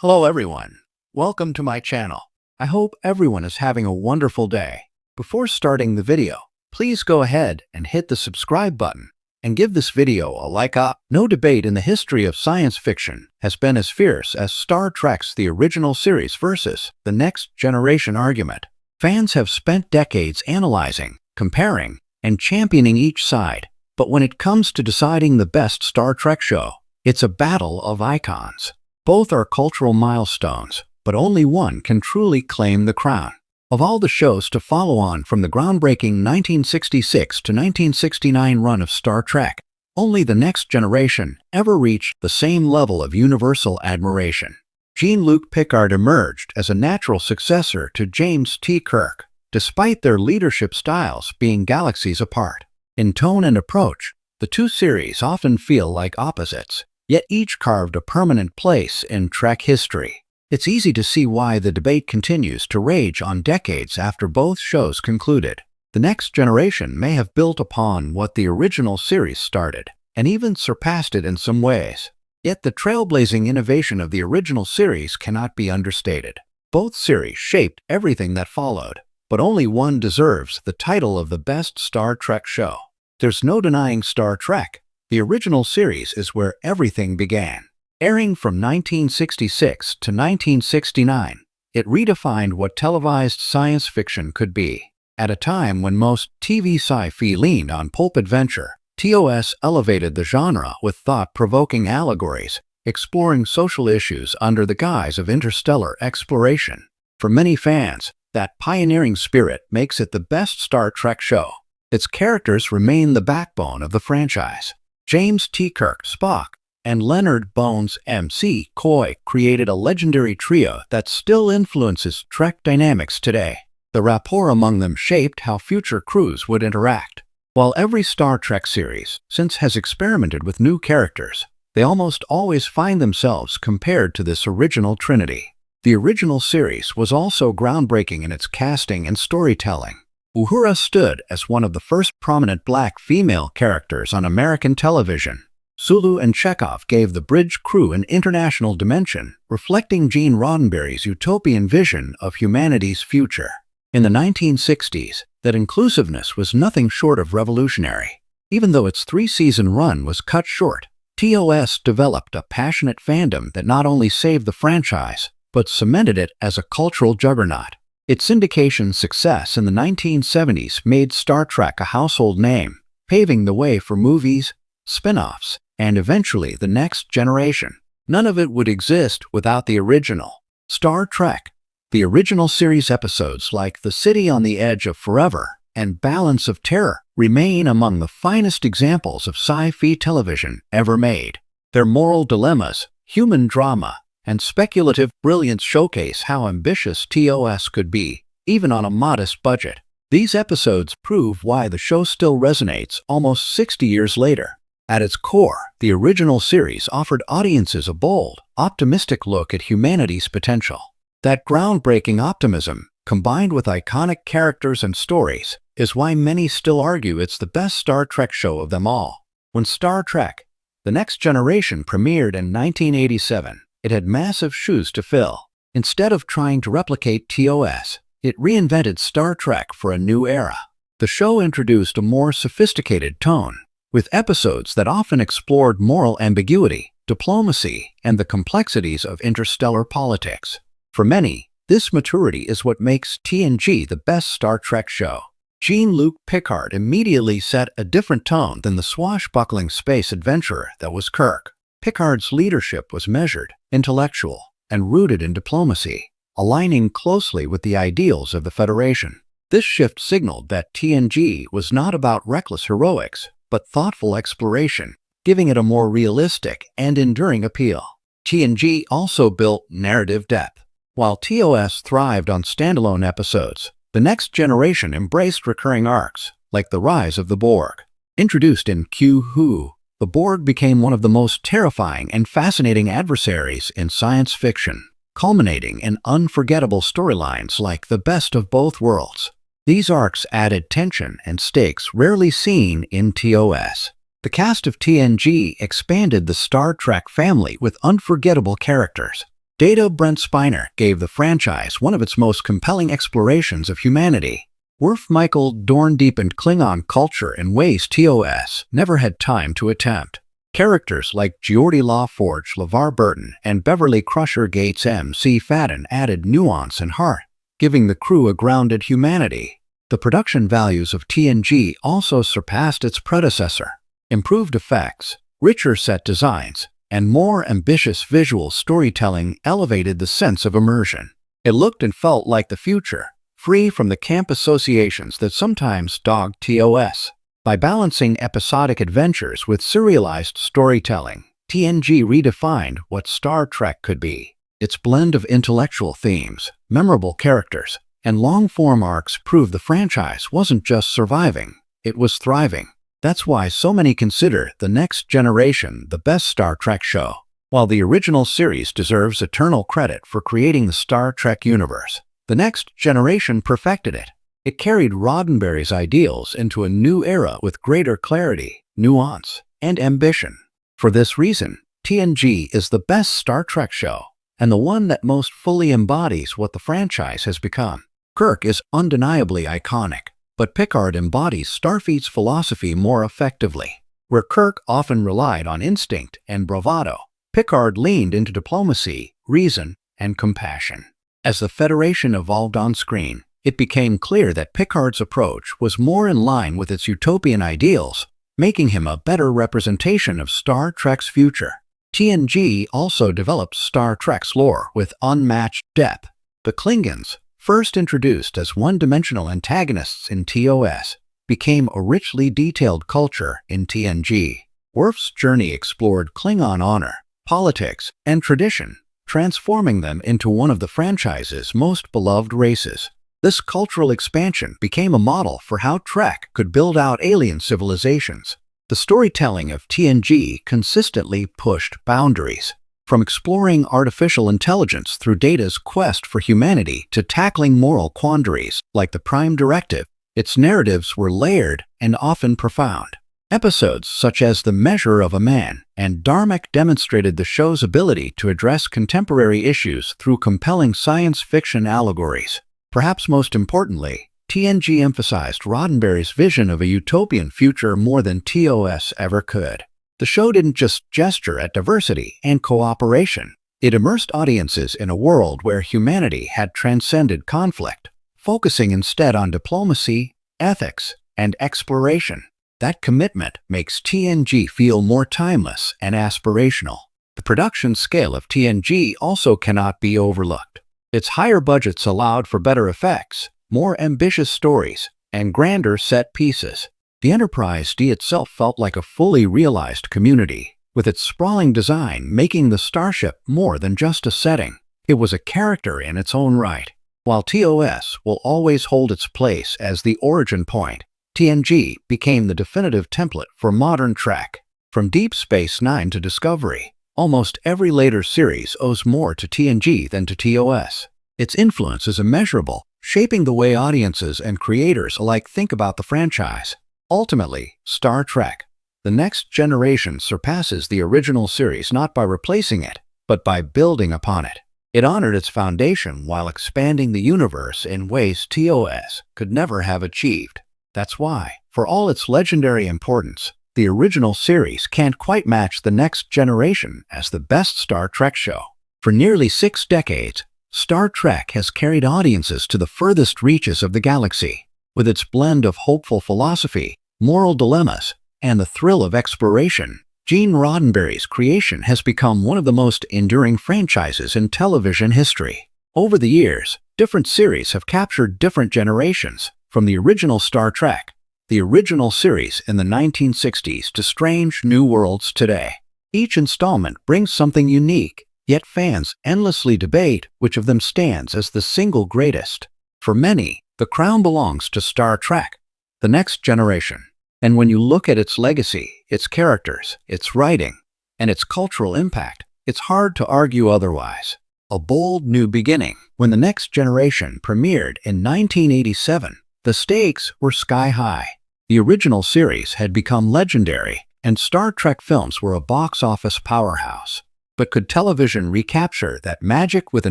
Hello everyone. Welcome to my channel. I hope everyone is having a wonderful day. Before starting the video, please go ahead and hit the subscribe button and give this video a like up. No debate in the history of science fiction has been as fierce as Star Trek's the original series versus the next generation argument. Fans have spent decades analyzing, comparing, and championing each side, but when it comes to deciding the best Star Trek show, it's a battle of icons. Both are cultural milestones, but only one can truly claim the crown. Of all the shows to follow on from the groundbreaking 1966 to 1969 run of Star Trek, only The Next Generation ever reached the same level of universal admiration. Jean-Luc Picard emerged as a natural successor to James T. Kirk, despite their leadership styles being galaxies apart. In tone and approach, the two series often feel like opposites, yet each carved a permanent place in Trek history. It's easy to see why the debate continues to rage on decades after both shows concluded. The Next Generation may have built upon what the original series started, and even surpassed it in some ways. Yet the trailblazing innovation of the original series cannot be understated. Both series shaped everything that followed, but only one deserves the title of the best Star Trek show. There's no denying Star Trek. The original series is where everything began. Airing from 1966 to 1969, it redefined what televised science fiction could be. At a time when most TV sci-fi leaned on pulp adventure, TOS elevated the genre with thought-provoking allegories, exploring social issues under the guise of interstellar exploration. For many fans, that pioneering spirit makes it the best Star Trek show. Its characters remain the backbone of the franchise. James T. Kirk, Spock, and Leonard Bones McCoy created a legendary trio that still influences Trek dynamics today. The rapport among them shaped how future crews would interact. While every Star Trek series since has experimented with new characters, they almost always find themselves compared to this original trinity. The original series was also groundbreaking in its casting and storytelling. Uhura stood as one of the first prominent black female characters on American television. Sulu and Chekhov gave the bridge crew an international dimension, reflecting Gene Roddenberry's utopian vision of humanity's future. In the 1960s, that inclusiveness was nothing short of revolutionary. Even though its three-season run was cut short, TOS developed a passionate fandom that not only saved the franchise, but cemented it as a cultural juggernaut. Its syndication success in the 1970s made Star Trek a household name, paving the way for movies, spin-offs, and eventually The Next Generation. None of it would exist without the original. Star Trek. The original series episodes like The City on the Edge of Forever and Balance of Terror remain among the finest examples of sci-fi television ever made. Their moral dilemmas, human drama, and speculative brilliance showcase how ambitious TOS could be, even on a modest budget. These episodes prove why the show still resonates almost 60 years later. At its core, the original series offered audiences a bold, optimistic look at humanity's potential. That groundbreaking optimism, combined with iconic characters and stories, is why many still argue it's the best Star Trek show of them all. When Star Trek: The Next Generation premiered in 1987, it had massive shoes to fill. Instead of trying to replicate TOS, it reinvented Star Trek for a new era. The show introduced a more sophisticated tone, with episodes that often explored moral ambiguity, diplomacy, and the complexities of interstellar politics. For many, this maturity is what makes TNG the best Star Trek show. Jean-Luc Picard immediately set a different tone than the swashbuckling space adventurer that was Kirk. Picard's leadership was measured, intellectual, and rooted in diplomacy, aligning closely with the ideals of the Federation. This shift signaled that TNG was not about reckless heroics, but thoughtful exploration, giving it a more realistic and enduring appeal. TNG also built narrative depth. While TOS thrived on standalone episodes, The Next Generation embraced recurring arcs, like the rise of the Borg. Introduced in Q-Who, the Borg became one of the most terrifying and fascinating adversaries in science fiction, culminating in unforgettable storylines like The Best of Both Worlds. These arcs added tension and stakes rarely seen in TOS. The cast of TNG expanded the Star Trek family with unforgettable characters. Data Brent Spiner gave the franchise one of its most compelling explorations of humanity. Worf Michael Dorn deepened Klingon culture in ways TOS never had time to attempt. Characters like Geordi LaForge, LeVar Burton, and Beverly Crusher Gates M.C. Fadden added nuance and heart, giving the crew a grounded humanity. The production values of TNG also surpassed its predecessor. Improved effects, richer set designs, and more ambitious visual storytelling elevated the sense of immersion. It looked and felt like the future, free from the camp associations that sometimes dog TOS. By balancing episodic adventures with serialized storytelling, TNG redefined what Star Trek could be. Its blend of intellectual themes, memorable characters, and long-form arcs proved the franchise wasn't just surviving, it was thriving. That's why so many consider The Next Generation the best Star Trek show. While the original series deserves eternal credit for creating the Star Trek universe, The Next Generation perfected it. It carried Roddenberry's ideals into a new era with greater clarity, nuance, and ambition. For this reason, TNG is the best Star Trek show, and the one that most fully embodies what the franchise has become. Kirk is undeniably iconic, but Picard embodies Starfleet's philosophy more effectively. Where Kirk often relied on instinct and bravado, Picard leaned into diplomacy, reason, and compassion. As the Federation evolved on screen, it became clear that Picard's approach was more in line with its utopian ideals, making him a better representation of Star Trek's future. TNG also developed Star Trek's lore with unmatched depth. The Klingons, first introduced as one-dimensional antagonists in TOS, became a richly detailed culture in TNG. Worf's journey explored Klingon honor, politics, and tradition, transforming them into one of the franchise's most beloved races. This cultural expansion became a model for how Trek could build out alien civilizations. The storytelling of TNG consistently pushed boundaries. From exploring artificial intelligence through Data's quest for humanity to tackling moral quandaries like the Prime Directive, its narratives were layered and often profound. Episodes such as The Measure of a Man and Dharmak demonstrated the show's ability to address contemporary issues through compelling science fiction allegories. Perhaps most importantly, TNG emphasized Roddenberry's vision of a utopian future more than TOS ever could. The show didn't just gesture at diversity and cooperation. It immersed audiences in a world where humanity had transcended conflict, focusing instead on diplomacy, ethics, and exploration. That commitment makes TNG feel more timeless and aspirational. The production scale of TNG also cannot be overlooked. Its higher budgets allowed for better effects, more ambitious stories, and grander set pieces. The Enterprise D itself felt like a fully realized community, with its sprawling design making the starship more than just a setting. It was a character in its own right. While TOS will always hold its place as the origin point, TNG became the definitive template for modern Trek. From Deep Space Nine to Discovery, almost every later series owes more to TNG than to TOS. Its influence is immeasurable, shaping the way audiences and creators alike think about the franchise. Ultimately, Star Trek: The Next Generation surpasses the original series not by replacing it, but by building upon it. It honored its foundation while expanding the universe in ways TOS could never have achieved. That's why, for all its legendary importance, the original series can't quite match The Next Generation as the best Star Trek show. For nearly 6 decades, Star Trek has carried audiences to the furthest reaches of the galaxy. With its blend of hopeful philosophy, moral dilemmas, and the thrill of exploration, Gene Roddenberry's creation has become one of the most enduring franchises in television history. Over the years, different series have captured different generations, from the original Star Trek, the original series in the 1960s, to Strange New Worlds today. Each installment brings something unique, yet fans endlessly debate which of them stands as the single greatest. For many, the crown belongs to Star Trek: The Next Generation. And when you look at its legacy, its characters, its writing, and its cultural impact, it's hard to argue otherwise. A bold new beginning. When The Next Generation premiered in 1987, the stakes were sky high. The original series had become legendary, and Star Trek films were a box office powerhouse. But could television recapture that magic with a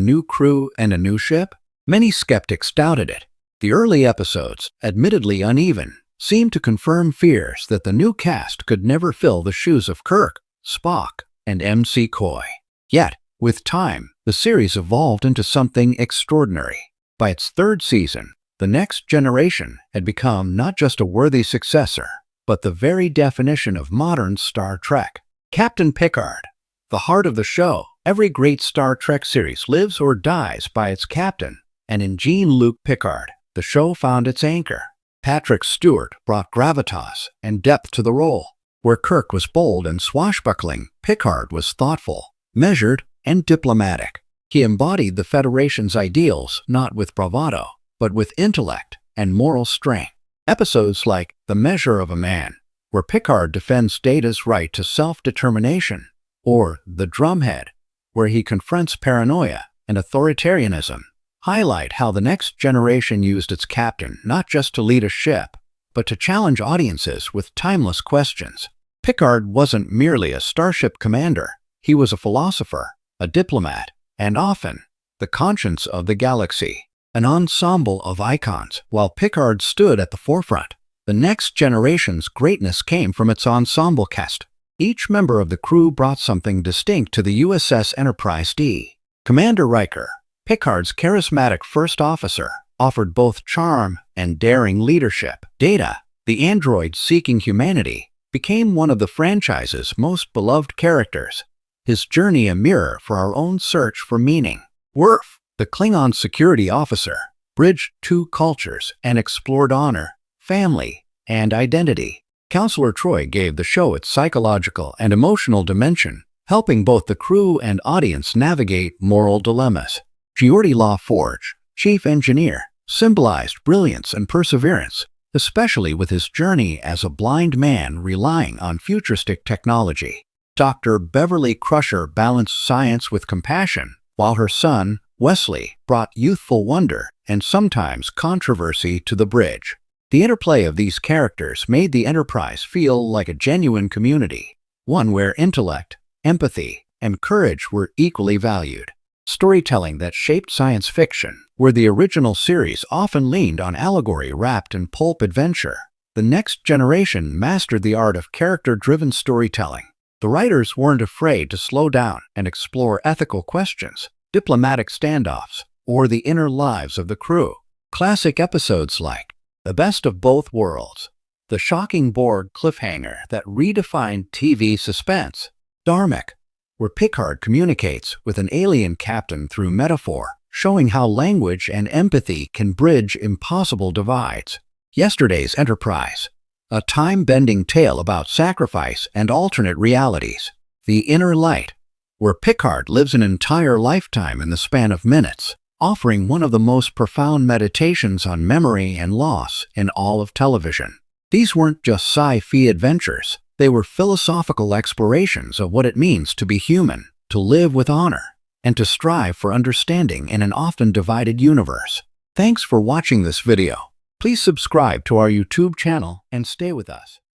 new crew and a new ship? Many skeptics doubted it. The early episodes, admittedly uneven, seemed to confirm fears that the new cast could never fill the shoes of Kirk, Spock, and McCoy. Yet, with time, the series evolved into something extraordinary. By its third season, The Next Generation had become not just a worthy successor, but the very definition of modern Star Trek. Captain Picard, the heart of the show. Every great Star Trek series lives or dies by its captain, and in Jean-Luc Picard, the show found its anchor. Patrick Stewart brought gravitas and depth to the role. Where Kirk was bold and swashbuckling, Picard was thoughtful, measured, and diplomatic. He embodied the Federation's ideals not with bravado, but with intellect and moral strength. Episodes like The Measure of a Man, where Picard defends Data's right to self-determination, or The Drumhead, where he confronts paranoia and authoritarianism, highlight how the Next Generation used its captain not just to lead a ship, but to challenge audiences with timeless questions. Picard wasn't merely a starship commander. He was a philosopher, a diplomat, and often the conscience of the galaxy. An ensemble of icons. While Picard stood at the forefront, the Next Generation's greatness came from its ensemble cast. Each member of the crew brought something distinct to the USS Enterprise D. Commander Riker, Picard's charismatic first officer, offered both charm and daring leadership. Data, the android seeking humanity, became one of the franchise's most beloved characters, his journey a mirror for our own search for meaning. Worf, the Klingon security officer, bridged two cultures and explored honor, family, and identity. Counselor Troy gave the show its psychological and emotional dimension, helping both the crew and audience navigate moral dilemmas. Geordi LaForge, chief engineer, symbolized brilliance and perseverance, especially with his journey as a blind man relying on futuristic technology. Dr. Beverly Crusher balanced science with compassion, while her son, Wesley, brought youthful wonder and sometimes controversy to the bridge. The interplay of these characters made the Enterprise feel like a genuine community, one where intellect, empathy, and courage were equally valued. Storytelling that shaped science fiction, where the original series often leaned on allegory wrapped in pulp adventure, the Next Generation mastered the art of character-driven storytelling. The writers weren't afraid to slow down and explore ethical questions, diplomatic standoffs, or the inner lives of the crew. Classic episodes like The Best of Both Worlds, the shocking Borg cliffhanger that redefined TV suspense, Dharmic, where Picard communicates with an alien captain through metaphor, showing how language and empathy can bridge impossible divides. Yesterday's Enterprise, a time-bending tale about sacrifice and alternate realities. The Inner Light, where Picard lives an entire lifetime in the span of minutes, offering one of the most profound meditations on memory and loss in all of television. These weren't just sci-fi adventures. They were philosophical explorations of what it means to be human, to live with honor, and to strive for understanding in an often divided universe. Thanks for watching this video. Please subscribe to our YouTube channel and stay with us.